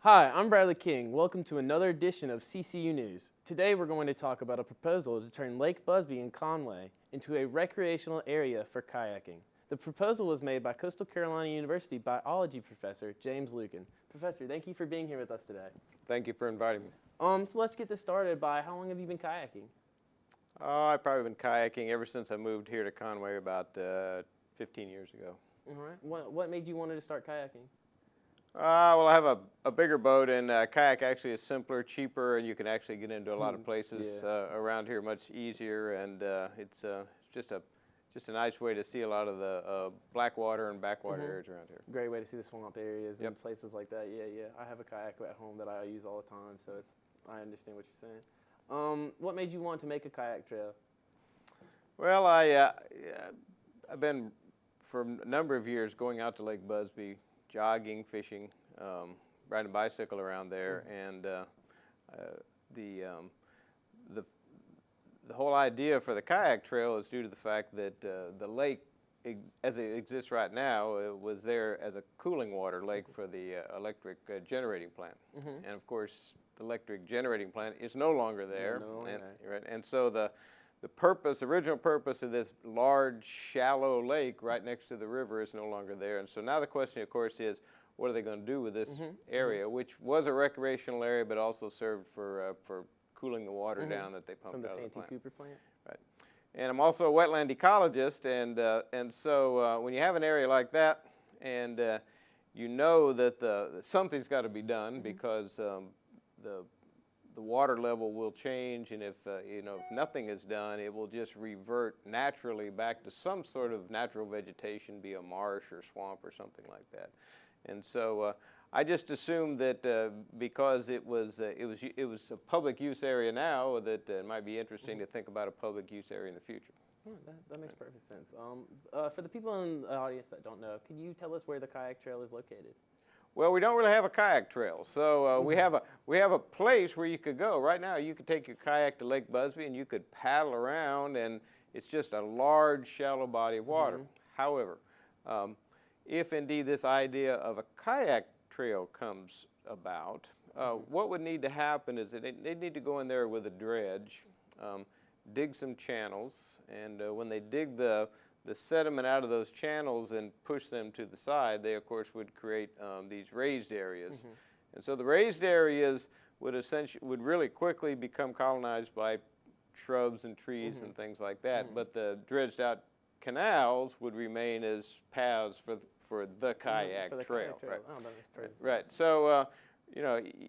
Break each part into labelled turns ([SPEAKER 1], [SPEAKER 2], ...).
[SPEAKER 1] Hi, I'm Bradley King. Welcome to another edition of CCU News. Today we're going to talk about a proposal to turn Lake Busby in Conway into a recreational area for kayaking. The proposal was made by Coastal Carolina University biology professor James Luken. Professor, thank you for being here with us today.
[SPEAKER 2] Thank you for inviting me.
[SPEAKER 1] So let's get this started by how long have you been kayaking?
[SPEAKER 2] I've probably been kayaking ever since I moved here to Conway about 15 years ago.
[SPEAKER 1] All right. What made you want to start kayaking?
[SPEAKER 2] Well, I have a bigger boat, and kayak actually is simpler, cheaper, and you can actually get into a lot of places around here much easier. And it's just a nice way to see a lot of the black water and backwater areas around here.
[SPEAKER 1] Great way to see the swamp areas and places like that. Yeah. I have a kayak at home that I use all the time, so I understand what you're saying. What made you want to make a kayak trail?
[SPEAKER 2] Well, I've been for a number of years going out to Lake Busby, jogging, fishing, riding a bicycle around there, and the whole idea for the kayak trail is due to the fact that the lake, as it exists right now, it was there as a cooling water lake for the electric generating plant, and of course the electric generating plant is no longer there, and so the original purpose of this large, shallow lake right next to the river is no longer there. And so now the question, of course, is what are they going to do with this area, which was a recreational area, but also served for cooling the water down that they pumped
[SPEAKER 1] From the
[SPEAKER 2] out of the
[SPEAKER 1] Santee
[SPEAKER 2] plant.
[SPEAKER 1] Cooper plant?
[SPEAKER 2] Right. And I'm also a wetland ecologist, and so when you have an area like that, and you know that something's got to be done because the water level will change, and if nothing is done, it will just revert naturally back to some sort of natural vegetation, be a marsh or swamp or something like that. And so I just assumed that because it was a public use area now, that it might be interesting to think about a public use area in the future.
[SPEAKER 1] Oh, that makes perfect sense. For the people in the audience that don't know, can you tell us where the kayak trail is located?
[SPEAKER 2] Well, we don't really have a kayak trail, so we have a place where you could go. Right now, you could take your kayak to Lake Busby and you could paddle around, and it's just a large, shallow body of water. However, if indeed this idea of a kayak trail comes about, what would need to happen is that they need to go in there with a dredge, dig some channels, and when they dig the sediment out of those channels and push them to the side, they of course would create these raised areas. And so the raised areas would really quickly become colonized by shrubs and trees and things like that, but the dredged out canals would remain as paths for the kayak trail. Right.
[SPEAKER 1] Oh, that makes perfect sense.
[SPEAKER 2] Right. So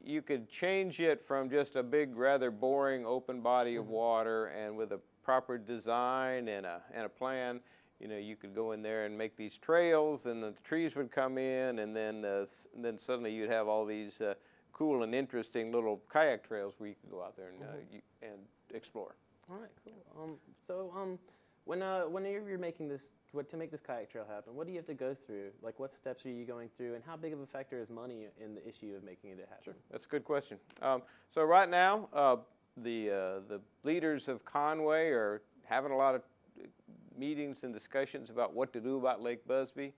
[SPEAKER 2] you could change it from just a big, rather boring open body of water, and with a proper design and a plan, you could go in there and make these trails, and the trees would come in, and then suddenly you'd have all these cool and interesting little kayak trails where you could go out there and explore.
[SPEAKER 1] All right, cool. Whenever you're making this, to make this kayak trail happen, what do you have to go through? Like, what steps are you going through, and how big of a factor is money in the issue of making it happen?
[SPEAKER 2] Sure, that's a good question. So right now, the leaders of Conway are having a lot of meetings and discussions about what to do about Lake Busby.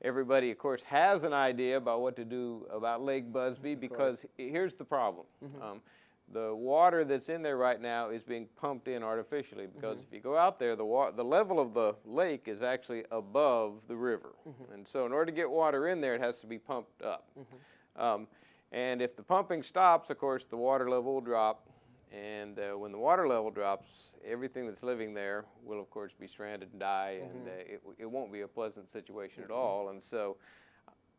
[SPEAKER 2] Everybody, of course, has an idea about what to do about Lake Busby because here's the problem. The water that's in there right now is being pumped in artificially because if you go out there, the level of the lake is actually above the river. And so in order to get water in there, it has to be pumped up. And if the pumping stops, of course, the water level will drop. And when the water level drops, everything that's living there will, of course, be stranded and die, and it won't be a pleasant situation at all. And so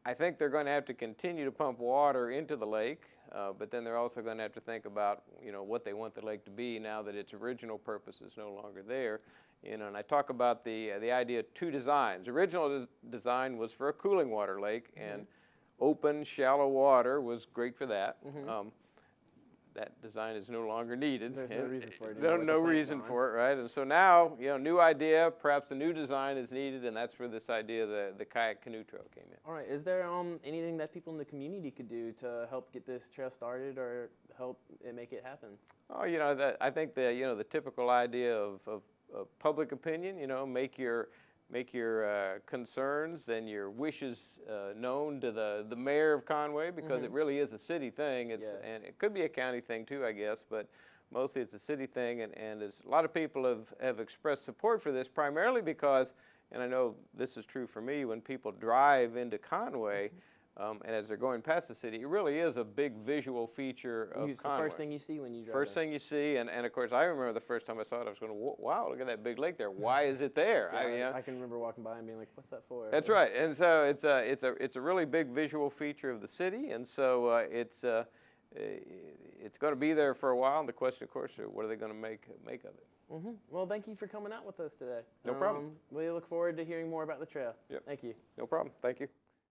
[SPEAKER 2] I think they're going to have to continue to pump water into the lake, but then they're also going to have to think about, what they want the lake to be now that its original purpose is no longer there. And I talk about the idea of two designs. Original design was for a cooling water lake, and open, shallow water was great for that. That design is no longer needed.
[SPEAKER 1] There's no reason for it.
[SPEAKER 2] No reason for it, right? And so now, new idea, perhaps a new design is needed, and that's where this idea of the kayak canoe trail came in.
[SPEAKER 1] All right. Is there anything that people in the community could do to help get this trail started or help make it happen?
[SPEAKER 2] Oh, I think the typical idea of public opinion, make your make your concerns and your wishes known to the mayor of Conway, because it really is a city thing. And it could be a county thing too, I guess, but mostly it's a city thing. And a lot of people have expressed support for this, primarily because, and I know this is true for me, when people drive into Conway, and as they're going past the city, it really is a big visual feature of Conway.
[SPEAKER 1] It's the first thing you see when you drive.
[SPEAKER 2] First thing you see, and of course I remember the first time I saw it, I was going, wow, look at that big lake there. Why is it there?
[SPEAKER 1] I can remember walking by and being like, what's that for?
[SPEAKER 2] That's right. And so it's a really big visual feature of the city, and so it's going to be there for a while. And the question, of course, is what are they going to make of it?
[SPEAKER 1] Well, thank you for coming out with us today.
[SPEAKER 2] No problem.
[SPEAKER 1] We look forward to hearing more about the trail.
[SPEAKER 2] Yep.
[SPEAKER 1] Thank you.
[SPEAKER 2] No problem. Thank you.